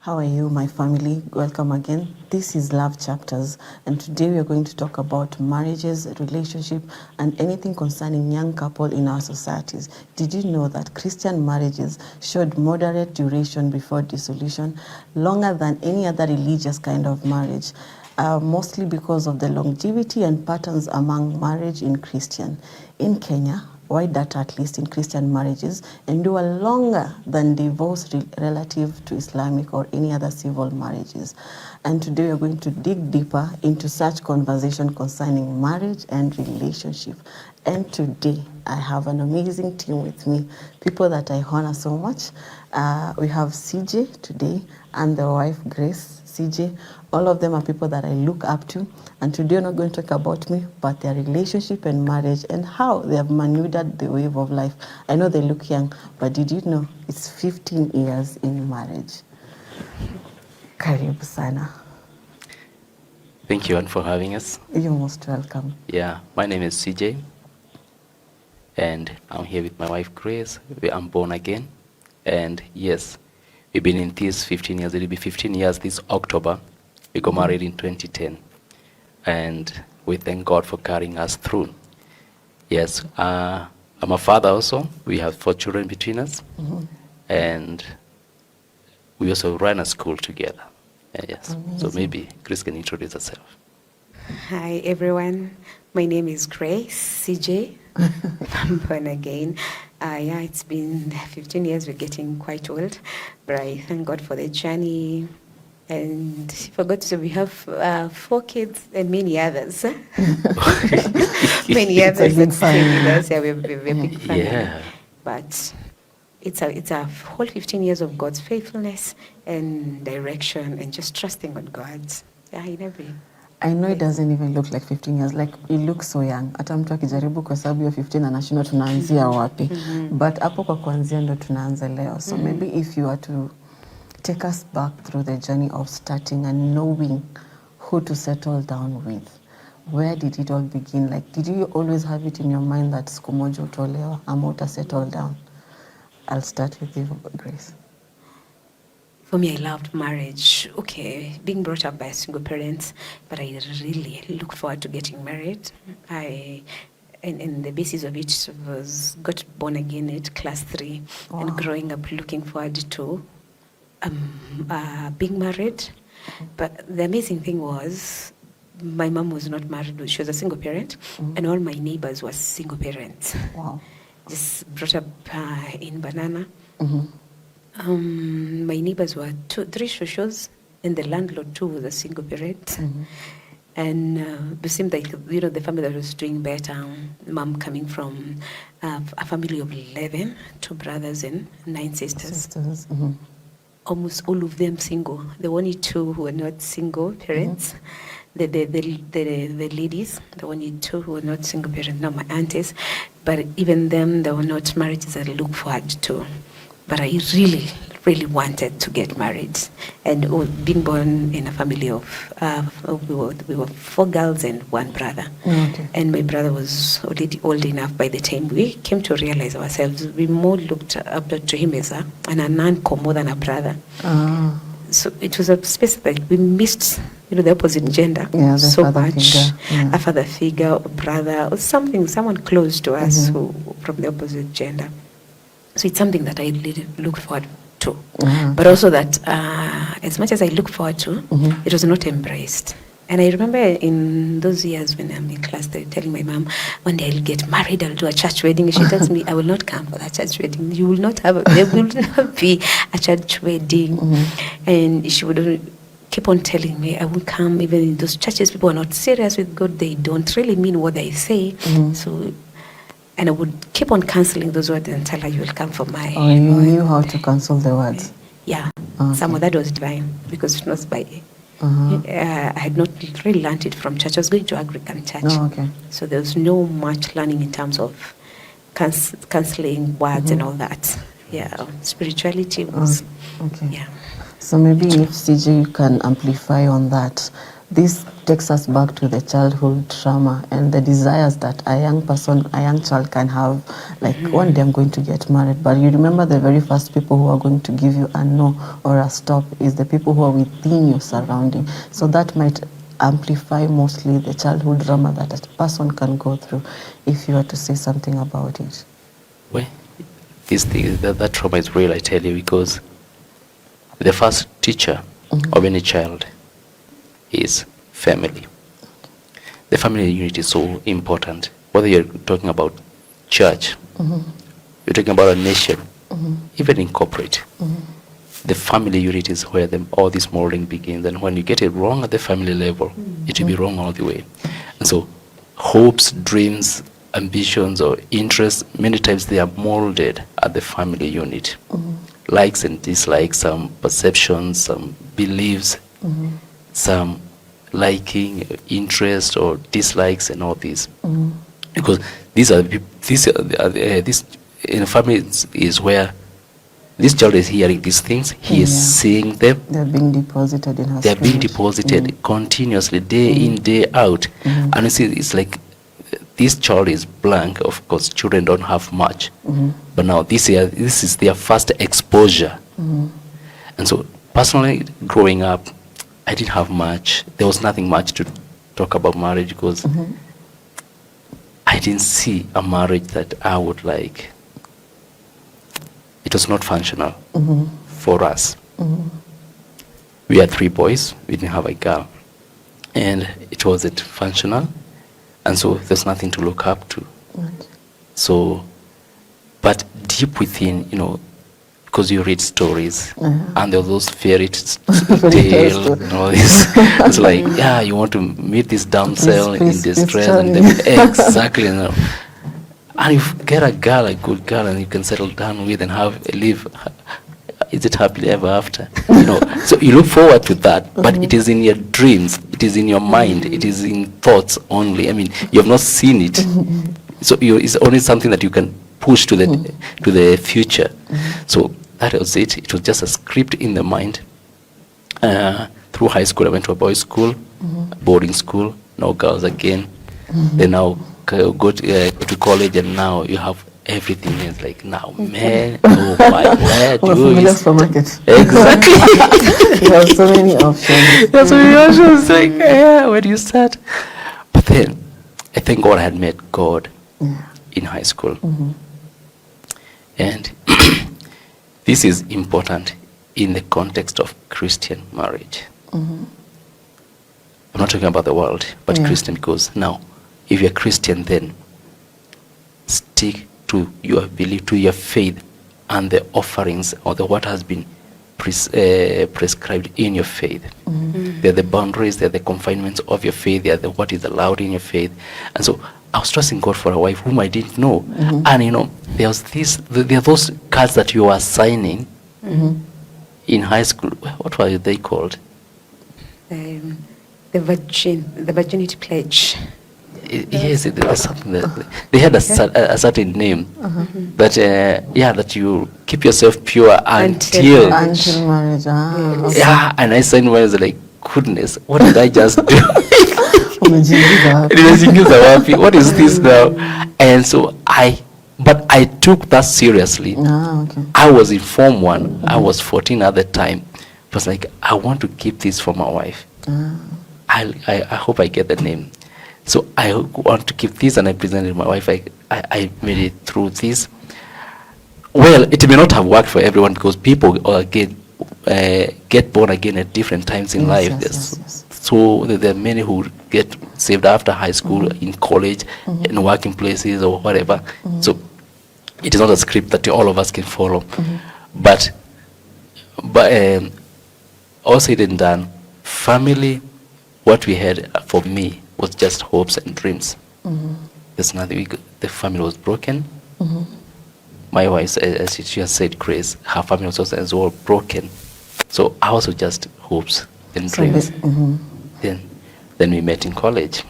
How are you, my family? Welcome again. This is Love Chapters, and today we are going to talk about marriages, relationship, and anything concerning young couple in our societies. Did you know that Christian marriages showed moderate duration before dissolution, longer than any other religious kind of marriage? Mostly because of the longevity and patterns among marriage in Christian. In Kenya, wide data at least in Christian marriages endure longer than divorce relative to Islamic or any other civil marriages. And today we are going to dig deeper into such conversation concerning marriage and relationship. And today I have an amazing team with me, people that I honor so much. We have CJ today and the wife Grace. CJ, all of them are people that I look up to, and today we're not going to talk about me, but their relationship and marriage and how they have maneuvered the wave of life. I know they look young, but did you know it's 15 years in marriage? Karibu sana. Thank you, Ann, for having us. You're most welcome. Yeah, my name is CJ, and I'm here with my wife Grace. I'm born again, and yes, we've been in this 15 years. It'll be 15 years this October. We got married in 2010, and we thank God for carrying us through. Yes, I'm a father also. We have 4 children between us, and we also run a school together. Yes, amazing. So maybe Grace can introduce herself. Hi everyone, my name is Grace, CJ. I'm born again. Yeah, it's been 15 years, we're getting quite old, but I thank God for the journey. And I forgot to say, we have 4 kids and many others. Many others that stay with us. Yeah, we're a big family. Yeah. But it's a whole 15 years of God's faithfulness and direction and just trusting on God. Yeah, in every. I know it doesn't even look like 15 years, like it looks so young. Hata mtu akijaribu kwa sababu ya 15 anashindwa tunaanzia wapi. But hapo kwa kuanzia ndo tunaanza leo. So maybe if you are to take us back through the journey of starting and knowing who to settle down with, where did it all begin? Like, did you always have it in your mind that siku moja utolewa ama uta settle down? I'll start with you, Grace. For me, I loved marriage. Okay, being brought up by single parents, but I really look forward to getting married. And the basis of it was got born again at class 3, wow. And growing up looking forward to being married. But the amazing thing was, my mom was not married; she was a single parent, and all my neighbors were single parents. Wow! Just brought up in Banana. My neighbors were 3 shoshos, and the landlord too was a single parent. And it seemed like, the family that was doing better. Mom coming from a family of 11, 2 brothers and 9 sisters. Almost all of them single. The only 2 who were not single parents. The ladies, the only 2 who were not single parents, not my aunties. But even them, they were not marriages that I look forward to. But I really, really wanted to get married. And being born in a family of, we were 4 girls and 1 brother. Okay. And my brother was already old enough by the time we came to realize ourselves. We more looked up to him as an uncle more than a brother. So it was a space that we missed, the opposite gender so much. Yeah. A father figure, or brother, or someone close to us who from the opposite gender. So it's something that I really look forward to. But also that as much as I look forward to, it was not embraced. And I remember in those years when I'm in class, they're telling my mom, one day I'll get married, I'll do a church wedding. She tells me, I will not come for that church wedding. There will not be a church wedding. And she would keep on telling me, I won't come. Even in those churches, people are not serious with God. They don't really mean what they say. And I would keep on cancelling those words and tell her, you will come for my... Oh, you knew how to cancel the words? Yeah. Okay. Some of that was divine because it was by... I had not really learned it from church. I was going to Anglican church. Oh, okay. So there was no much learning in terms of cancelling words and all that. Yeah. Spirituality was... Okay. Yeah. So maybe if CJ can amplify on that, This takes us back to the childhood trauma and the desires that a young child can have. Like, one day I'm going to get married, but you remember the very first people who are going to give you a no or a stop is the people who are within your surrounding. So that might amplify mostly the childhood drama that a person can go through. If you were to say something about it. Well, this thing, that trauma is real, I tell you, because the first teacher of any child is family. The family unit is so important. Whether you're talking about church, you're talking about a nation, even in corporate, the family unit is where all this molding begins. And when you get it wrong at the family level, it will be wrong all the way. And so hopes, dreams, ambitions, or interests, many times they are molded at the family unit. Likes and dislikes, some perceptions, some beliefs, some liking, interest, or dislikes, and all these. Because these in a family is where this child is hearing these things, he is seeing them. They're being deposited in her They're being spirit. deposited continuously, day in, day out. And you see, it's like this child is blank. Of course, children don't have much. But now this is their first exposure. And so personally, growing up, I didn't have much. There was nothing much to talk about marriage because I didn't see a marriage that I would like. It was not functional for us. We had 3 boys. We didn't have a girl. And it wasn't functional. And so there's nothing to look up to. So, but deep within, because you read stories, and there are those fairy tales and all this. It's like, you want to meet this damsel in distress, and exactly. And you get a girl, a good girl, and you can settle down with and live. Is it happily ever after? So you look forward to that, but it is in your dreams, it is in your mind, it is in thoughts only. I mean, you have not seen it, so it's only something that you can push to the future. So that was it. It was just a script in the mind. Through high school, I went to a boys' school, boarding school. No girls again. Then now go to college, and now you have everything. Is like, now, man, oh my word, supermarket. Exactly. You have so many options. That's so many options. Like, where do you start? But then, I thank God I had met God in high school. And this is important in the context of Christian marriage. I'm not talking about the world, but Christian, because now, if you're Christian, then stick to your belief, to your faith, and the offerings or what has been prescribed in your faith. They're the boundaries, they're the confinements of your faith, they're what is allowed in your faith. And so I was trusting God for a wife whom I didn't know. And there are those cards that you are signing in high school. What were they called? The virginity pledge. Yes, there's something that they had a certain name that that you keep yourself pure until marriage. Yeah, and I signed mine. I was like, goodness, what did I just do? What is this now? And so I took that seriously. I was in Form 1. I was 14 at the time. It was like, I want to keep this for my wife. I hope I get the name. So I want to keep this, and I presented my wife. I made it through this. Well, it may not have worked for everyone because people get born again at different times in life. Yes. So there are many who get saved after high school, in college, in working places or whatever. So it is not a script that all of us can follow. But all said and done, family, what we had for me was just hopes and dreams. There's nothing. The family was broken. My wife, as she has said, Grace, her family was also as well broken. So ours was just hopes and dreams. Then we met in college.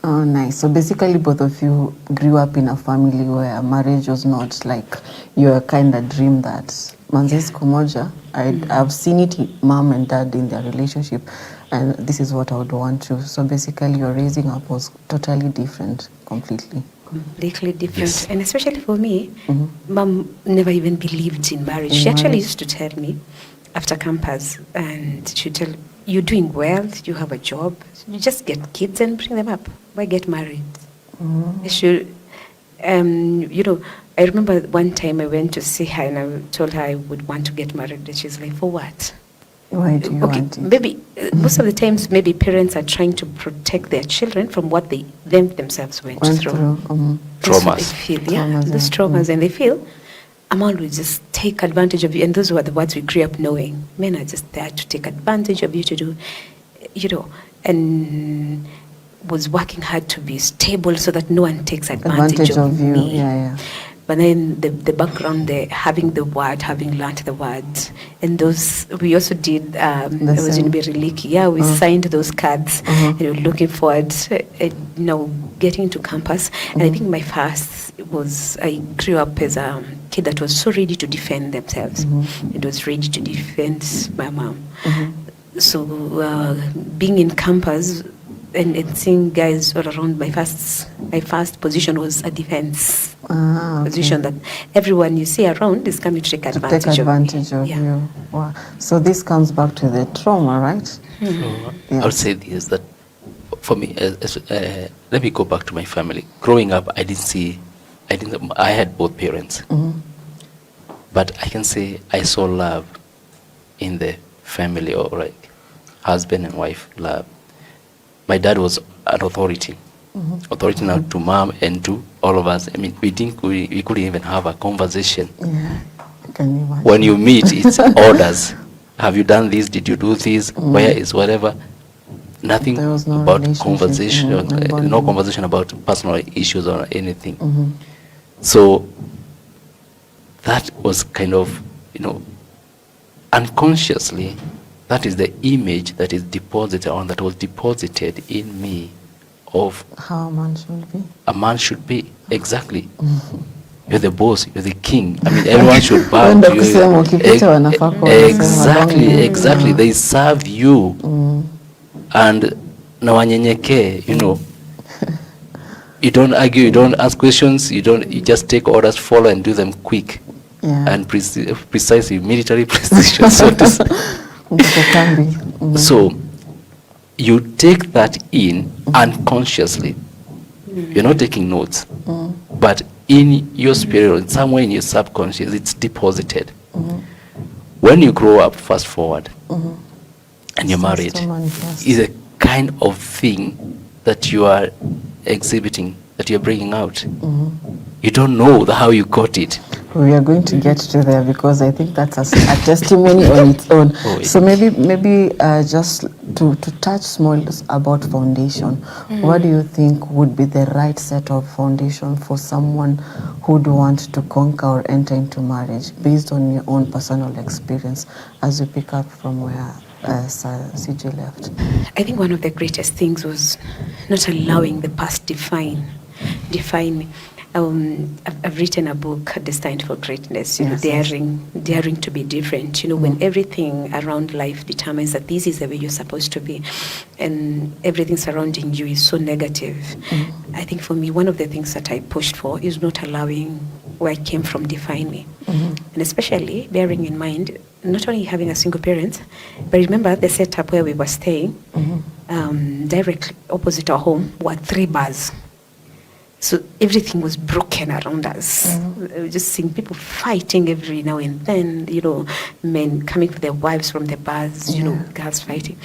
Oh, nice. So basically, both of you grew up in a family where marriage was not like your kind of dream that manzis kumoja. I've seen it, mom and dad in their relationship, and this is what I would want to. So basically, your raising up was totally different, completely. Completely different. Yes. And especially for me, mom never even believed in marriage. She actually used to tell me after campus, and she'd tell, you're doing well, you have a job, you just get kids and bring them up. Why get married? You should, you know, I remember one time I went to see her and I told her I would want to get married. And she's like, for what? Why do you want it? Maybe most of the times, maybe parents are trying to protect their children from what they themselves went through. That's what they Traumas. feel, yeah, Traumas, those yeah. traumas, and they feel, a man will just take advantage of you. And those were the words we grew up knowing. Men are just there to take advantage of you, to do, you know, and was working hard to be stable so that no one takes advantage of you. me. Yeah. But then the background there, having the word, having learned the words, and those, we also did, I was in Beriliki, yeah, we signed those cards, and we were looking forward, getting to campus. And I think my first was, I grew up as a kid that was so ready to defend themselves. It was ready to defend my mom. So being in campus, and seeing guys all around, my first position was a defense position that everyone you see around is coming to take advantage of you. Wow. So this comes back to the trauma, right? So I would say this, that for me, let me go back to my family. Growing up, I had both parents. But I can say I saw love in the family, or like husband and wife love. My dad was an authority now to mom and to all of us. I mean, we couldn't even have a conversation. Yeah, can you imagine? When you meet, it's orders. Have you done this? Did you do this? Where is whatever? Nothing There was no about relationship, conversation, no no conversation about personal issues or anything. So that was kind of, unconsciously, that is the image that is deposited, or that was deposited in me of how a man should be. A man should be, exactly. You're the boss, you're the king. I mean, everyone should bow to you. Exactly. They serve you. And na wanyenyekee, you don't argue, you don't ask questions, you just take orders, follow and do them quick. And precisely, military precision, so to say. So you take that in unconsciously. You're not taking notes, but in your spirit, somewhere in your subconscious, it's deposited. When you grow up, fast forward, and you're married, is a kind of thing that you are exhibiting, that you're bringing out. You don't know how you got it. We are going to get to there, because I think that's a testimony on its own. So maybe just to touch small about foundation. What do you think would be the right set of foundation for someone who'd want to conquer or enter into marriage, based on your own personal experience, as you pick up from where CJ left? I think one of the greatest things was not allowing the past define me. I've written a book, Destined for Greatness, daring to be different. When everything around life determines that this is the way you're supposed to be, and everything surrounding you is so negative. I think for me, one of the things that I pushed for is not allowing where I came from define me. And especially bearing in mind, not only having a single parent, but remember the setup where we were staying, directly opposite our home were 3 bars. So everything was broken around us. We just seeing people fighting every now and then, men coming for their wives from the bars, girls fighting.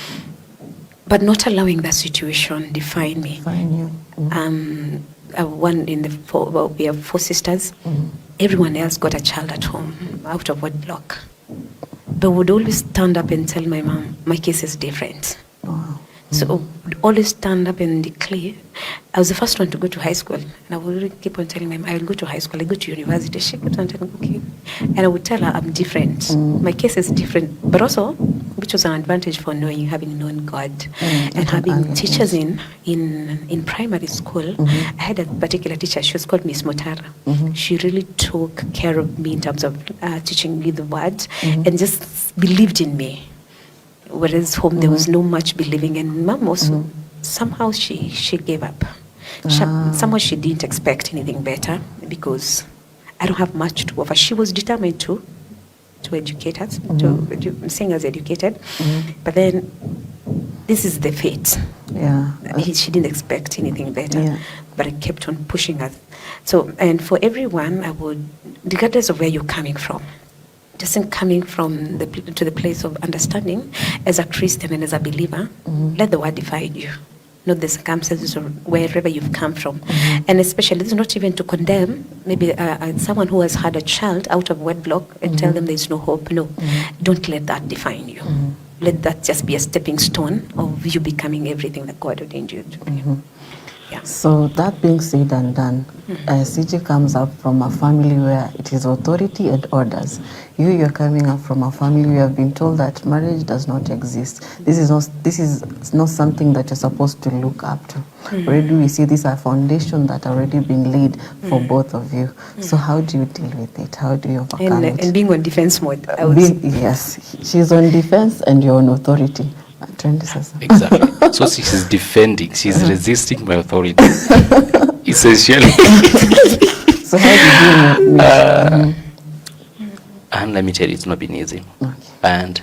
But not allowing that situation define me. We have 4 sisters. Everyone else got a child at home, out of wedlock. But would always stand up and tell my mom, my case is different. Wow. So always stand up and declare. I was the first one to go to high school, and I would keep on telling my mom, I will go to high school, I go to university. She kept on telling me, okay. And I would tell her, I'm different. My case is different. But also, which was an advantage for having known God, and at an having early teachers age. in primary school. I had a particular teacher. She was called Miss Motara. She really took care of me in terms of teaching me the word, and just believed in me. Whereas home there was no much believing, and Mom also somehow she gave up. Somehow she didn't expect anything better because I don't have much to offer. She was determined to educate us, to seeing us educated, but then this is the fate. Yeah. She didn't expect anything better, Yeah. but I kept on pushing us. So, and for everyone, I would, regardless of where you're coming from, just in coming from to the place of understanding, as a Christian and as a believer, let the word define you, not the circumstances or wherever you've come from. And especially, this is not even to condemn maybe someone who has had a child out of wedlock and tell them there's no hope. No, don't let that define you. Let that just be a stepping stone of you becoming everything that God ordained you to be. Yeah. So that being said and done, CJ comes up from a family where it is authority and orders. You're coming up from a family where you have been told that marriage does not exist. This is not something that you're supposed to look up to. Already we see this a foundation that already been laid for both of you. So how do you deal with it? How do you overcome it? And being on defense mode, I would say. Yes, she's on defense and you're on authority. Exactly. So she's defending, she's resisting my authority, essentially. So how did you meet? And let me tell you, it's not been easy. Okay. And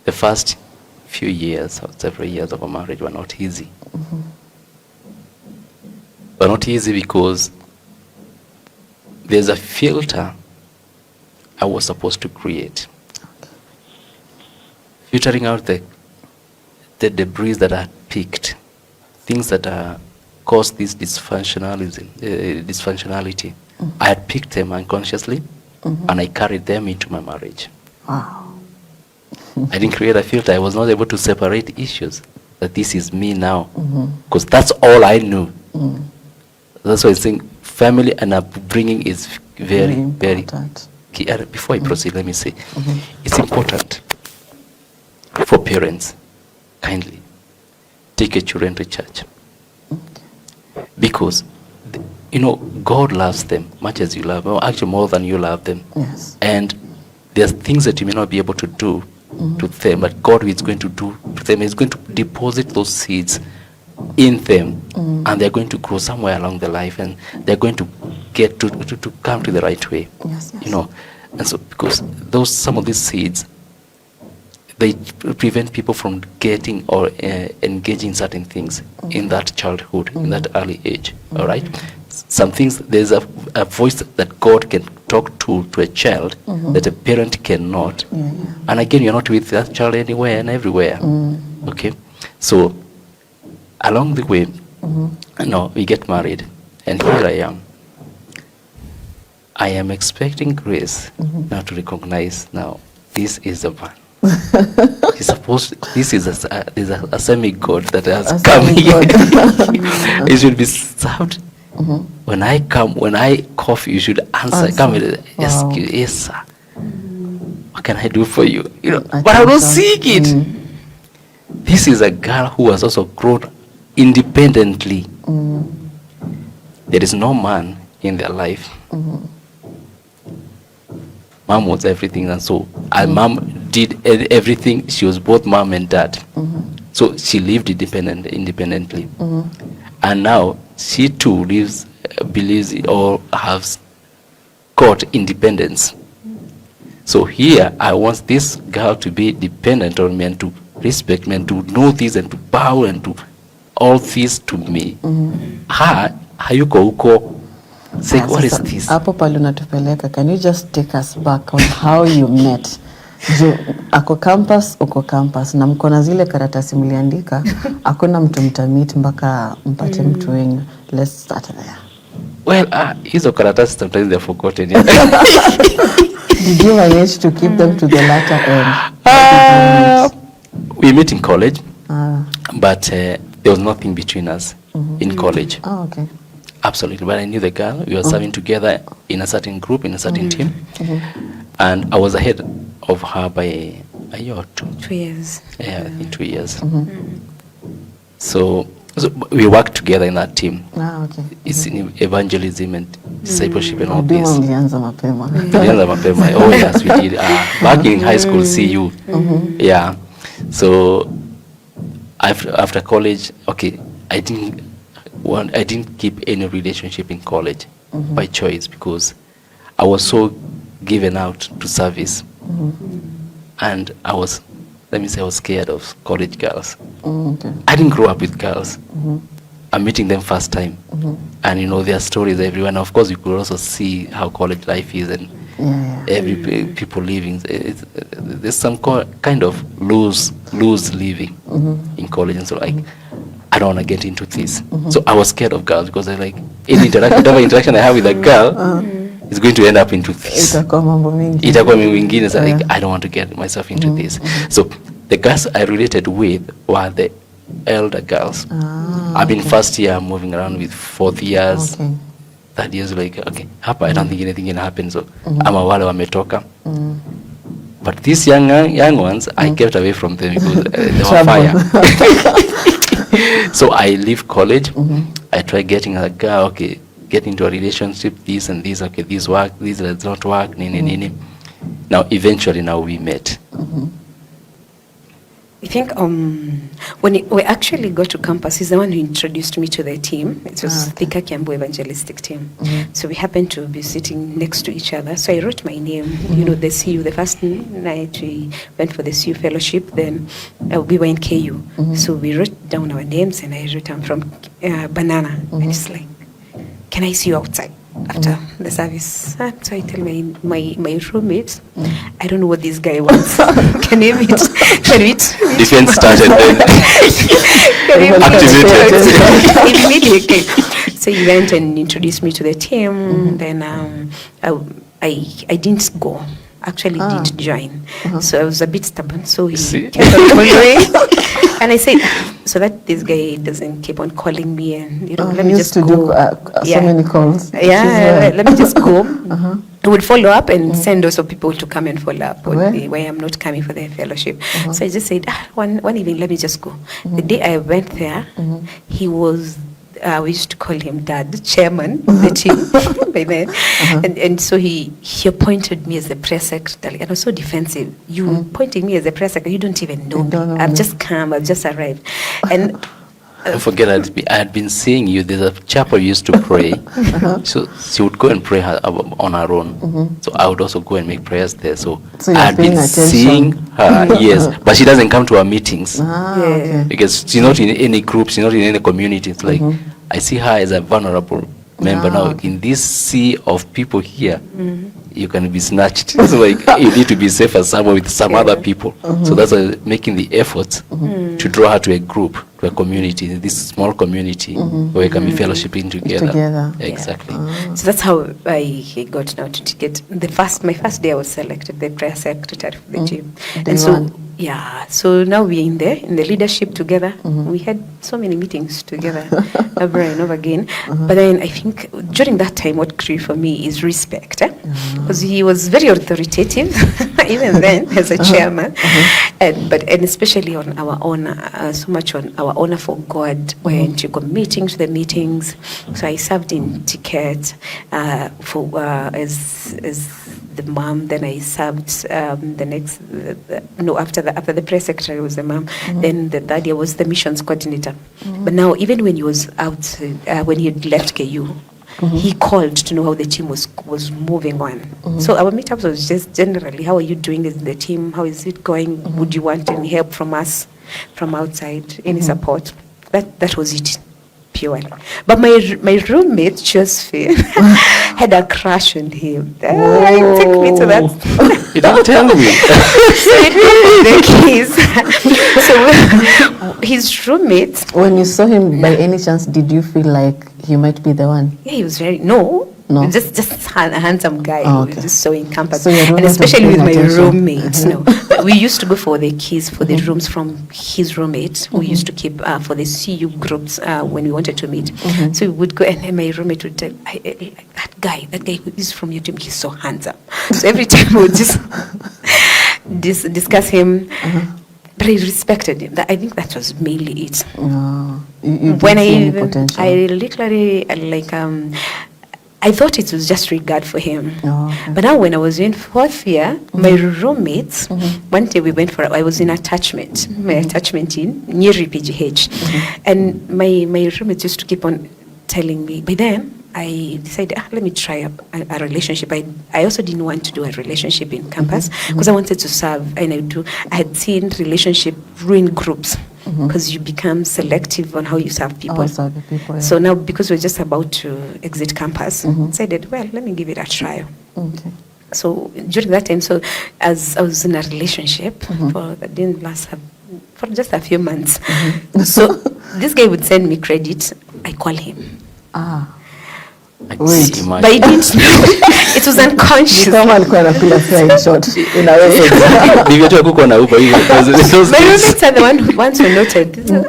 the first few years, or several years of our marriage were not easy. Were not easy because there's a filter I was supposed to create. Filtering out the debris that I picked, things that caused this dysfunctionality. I had picked them unconsciously, and I carried them into my marriage. Wow. I didn't create a filter. I was not able to separate issues, that this is me now, because that's all I knew. That's why I think family and upbringing is very, very key. Before I proceed, let me say, it's important for parents, kindly take your children to church, because God loves them much as you love them, or actually more than you love them. Yes. And there's things that you may not be able to do to them, but God is going to do to them. He's going to deposit those seeds in them, and they're going to grow somewhere along the life, and they're going to get to come to the right way. Yes. And so because some of these seeds, they prevent people from getting or engaging certain things in that childhood, in that early age. All right? Some things, there's a voice that God can talk to a child that a parent cannot. And again, you're not with that child anywhere and everywhere. Okay? So, along the way, we get married, and here I am. I am expecting Grace now to recognize, now, this is the man. This is a semi-god that has come here. It should be served. When I cough, you should answer. Come with, yes, sir. What can I do for you? But I don't seek it. This is a girl who has also grown independently. There is no man in their life. Mom was everything, and so mom did everything. She was both mom and dad. So she lived independently. And now she too believes or has got independence. So here I want this girl to be dependent on me and to respect me and to know this and to bow and to all this to me. Hayuko huko. Say, what is this? Hapo pale unatupeleka. Can you just take us back on how you met? Ako campus, uko campus, na mkona zile karatasi mliandika, hakuna mtu mtamit mpaka mpate mtu wenyu. Let's start there. Well, hizo karatasi sometimes they're forgotten. Did you manage to keep them to the latter end? We met in college, but there was nothing between us in college. Oh, okay. Absolutely. But I knew the girl. We were serving together in a certain group, in a certain team. And I was ahead of her by a year or two. 2 years. Yeah, in 2 years. So we work together in that team. Okay. It's in evangelism and discipleship and all Huduma this. mlianza mapema. Tulianza mapema. Oh yes, we did. Back in high school, CU. Yeah. So after college, okay, I didn't keep any relationship in college by choice, because I was so given out to service, and I was scared of college girls. Okay. I didn't grow up with girls. I'm meeting them first time, and you know their stories everywhere. And of course, you could also see how college life is, and people living. There's some kind of loose living in college, and so like, I don't want to get into this. So I was scared of girls, because I like whatever interaction I have with a girl is going to end up into this. Itakuwa mambo mingi. So like, I don't want to get myself into this. So the girls I related with were the elder girls. I've been first year, moving around with fourth years. Okay. Third years, like, okay, hapa I don't think anything can happen. So ama wale wametoka. But these young ones, I kept away from them because they were fire. So I leave college. I try getting a girl, okay, get into a relationship, this and this, okay, this work, this does not work, nini. Now, eventually, we met. I think when we actually got to campus, he's the one who introduced me to the team. It was Thika Kiambu Evangelistic Team. So we happened to be sitting next to each other. So I wrote my name, you know, the CU. The first night we went for the CU fellowship, then we were in KU. So we wrote down our names, and I wrote, I'm from Banana. And it's like, can I see you outside after the service? So I tell my roommates, I don't know what this guy wants. Can we meet? Defense started then. Activated. Immediately. So he went and introduced me to the team. Then I didn't go. Actually did join. So I was a bit stubborn. So he kept on following. And I said, so that this guy doesn't keep on calling me, and let me just go. So many calls. Yeah, let me just go. He would follow up and send also people to come and follow up where I'm not coming for the fellowship. So I just said, one evening, let me just go. The day I went there, he was, we used to call him Dad, chairman of the team by then. And so he appointed me as the press secretary. And I was so defensive. You appointing me as the press secretary, you don't even know me. I've just come, I've just arrived. And don't forget, I had been seeing you. There's a chapel you used to pray. So she would go and pray on her own. So I would also go and make prayers there. So I had been seeing her, yes. But she doesn't come to our meetings. Okay. Because she's not in any group, she's not in any community. It's like, I see her as a vulnerable member. Now, in this sea of people here, you can be snatched. So like, you need to be safe as someone with some other people. So that's making the effort to draw her to a group, to a community, this small community where we can be fellowshipping together. Exactly. So that's how I got now to get my first day I was selected the prayer secretary for the team. And so so now we're in the leadership together. We had so many meetings together over and over again. But then I think during that time what grew for me is respect. Because he was very authoritative, even then as a chairman, and especially on our honor, so much on our honor for God. When you go meetings, the meetings. So I served in ticket for as the mom. Then I served after the press secretary was the mom. Then the third year was the missions coordinator. But now even when he was out, when he had left KU. He called to know how the team was moving on. So our meetups was just generally, how are you doing in the team? How is it going? Would you want any help from us, from outside? Any support? That was it, purely. But my roommate Josephine had a crush on him. Take me to that. You don't tell me. So the keys. So his roommate. When you saw him, by any chance, did you feel like he might be the one? Yeah, he was very just a handsome guy. Who was just so encompassed, so and especially with my roommates. We used to go for the keys for the rooms from his roommates. We used to keep for the CU groups when we wanted to meet. So we would go, and my roommate would tell that guy who is from your team, he's so handsome. So every time we would just discuss him. But I respected him. I think that was mainly it. You When didn't see any potential. I literally I thought it was just regard for him. Okay. But now when I was in fourth year, my roommates, one day we went I was in attachment, my attachment in Nyeri PGH. And my roommates used to keep on telling me, by then, I decided, let me try a relationship. I also didn't want to do a relationship in campus because I wanted to serve, and I had seen relationship ruin groups because you become selective on how you serve people. Yeah. So now, because we're just about to exit campus, I decided, well, let me give it a try. Okay. So during that time, so as I was in a relationship that didn't last for just a few months. So this guy would send me credit. I call him. Wait. But I didn't know. It was unconscious. Kama alikuwa anakula flying shot in a way. Nilivyojua kuko na Uber hivi. My roommates are the ones who noted. They said,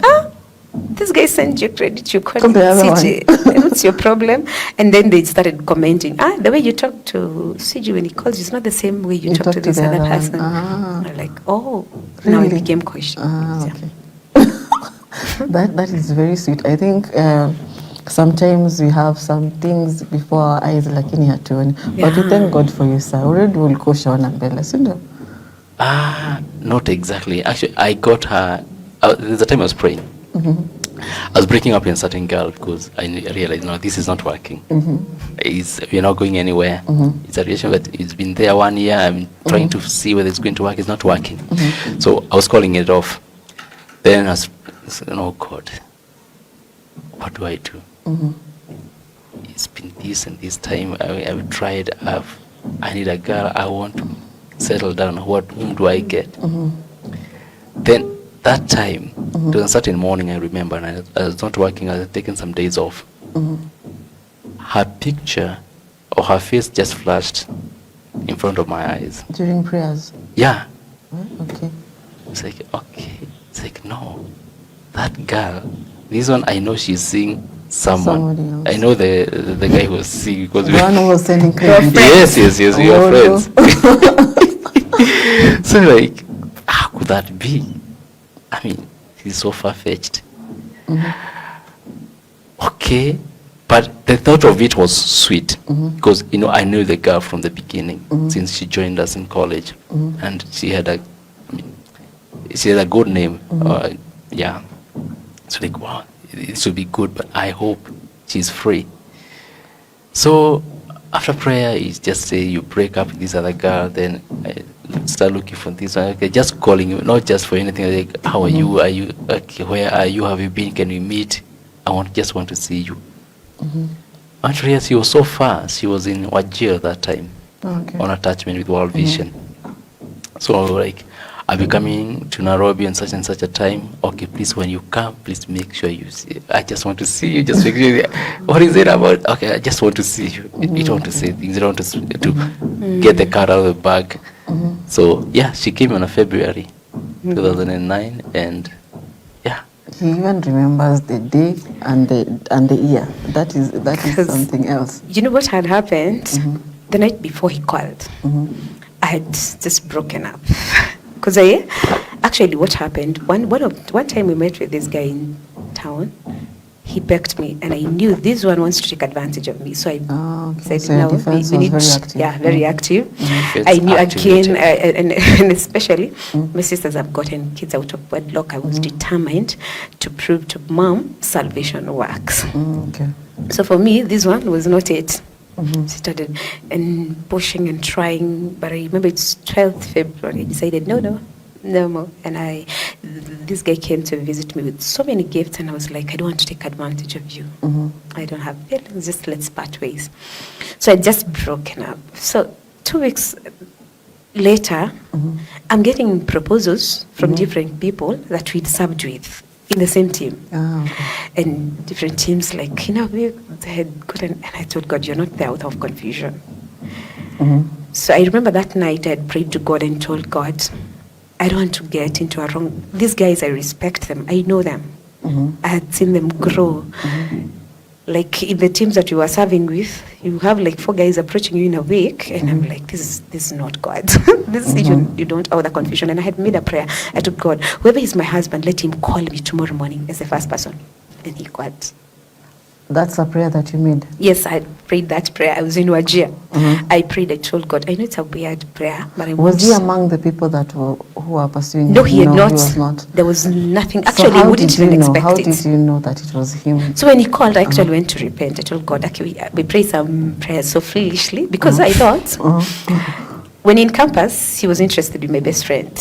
this guy sent you credit, you call The other CJ. What's your problem? And then they started commenting, the way you talk to CJ when he calls you is not the same way you talk to this other person. I'm like, now I Really? became cautious. Okay. That is very sweet. I think sometimes we have some things before our eyes, lakini hatuoni. But we thank God for you, sir. Already ulikuwa ushaona mbele, si ndio? Not exactly. Actually, I got her. There's a time I was praying. I was breaking up with a certain girl because I realized, no, this is not working. We're not going anywhere. It's a relationship that it's been there 1 year. I'm trying to see whether it's going to work. It's not working. So I was calling it off. Then I was, oh God, what do I do? It's been this and this time. I've tried. I need a girl. I want to settle down. Whom do I get? Then that time, it was a certain morning, I remember, and I was not working. I was taking some days off. Her picture or her face just flashed in front of my eyes. During prayers? Yeah. Okay. It's like, okay. It's like, no. That girl, this one, I know she's seeing someone. Somebody else. I know the guy who was seeing. Because The one who was sending credit. Yes, we are no. friends. So like, how could that be? I mean, he's so far-fetched. Okay, but the thought of it was sweet because, I knew the girl from the beginning since she joined us in college, and she had a good name. Yeah, so like, wow, it should be good, but I hope she's free. So after prayer, it's just say you break up with this other girl, then start looking for this one. Okay, just calling you, not just for anything. Like, how are you? Are you okay? Where are you? Have you been? Can we meet? Just want to see you. Actually, she was so far. She was in Wajir that time, on attachment with World Vision. So like, I'll be coming to Nairobi on such and such a time. Okay, please, when you come, please make sure you see. I just want to see you. Just make sure. What is it about? Okay, I just want to see you. You don't want to say things. You don't want to get the cat out of the bag. So yeah, she came on a February 2009, and yeah. He even remembers the day and the year. That is something else. You know what had happened? The night before he called, I had just broken up. Because actually what happened, one time we met with this guy in town, he begged me, and I knew this one wants to take advantage of me. So I said, so no, we need very active. Very active. I knew again, and especially my sisters have gotten kids out of wedlock. I was determined to prove to mom salvation works. Okay. So for me, this one was not it. Started and pushing and trying, but I remember it's 12th February. I decided no more. And this guy came to visit me with so many gifts, and I was like, I don't want to take advantage of you. I don't have feelings. Just let's part ways. So I just broken up. So 2 weeks later, I'm getting proposals from different people that we'd served with in the same team. And different teams, like, they had gotten, and I told God, you're not there out of confusion. So I remember that night I had prayed to God and told God, I don't want to get into a wrong, these guys, I respect them, I know them. I had seen them grow. like in the teams that you are serving with, you have like 4 guys approaching you in a week, and I'm like, this is not God. This you don't owe the confusion. And I had made a prayer. I told God, whoever is my husband, let him call me tomorrow morning as the first person. And he called. That's a prayer that you made? Yes, I prayed that prayer. I was in Wajir. I prayed, I told God, I know it's a weird prayer, but I Was he among the people that who are pursuing No, him? he had not. He was not. There was nothing. So Actually, I how wouldn't did you even know? expect How it. did you know that it was him? So when he called, I actually went to repent. I told God, okay, we prayed some prayers so foolishly because I thought when in campus, he was interested in my best friend.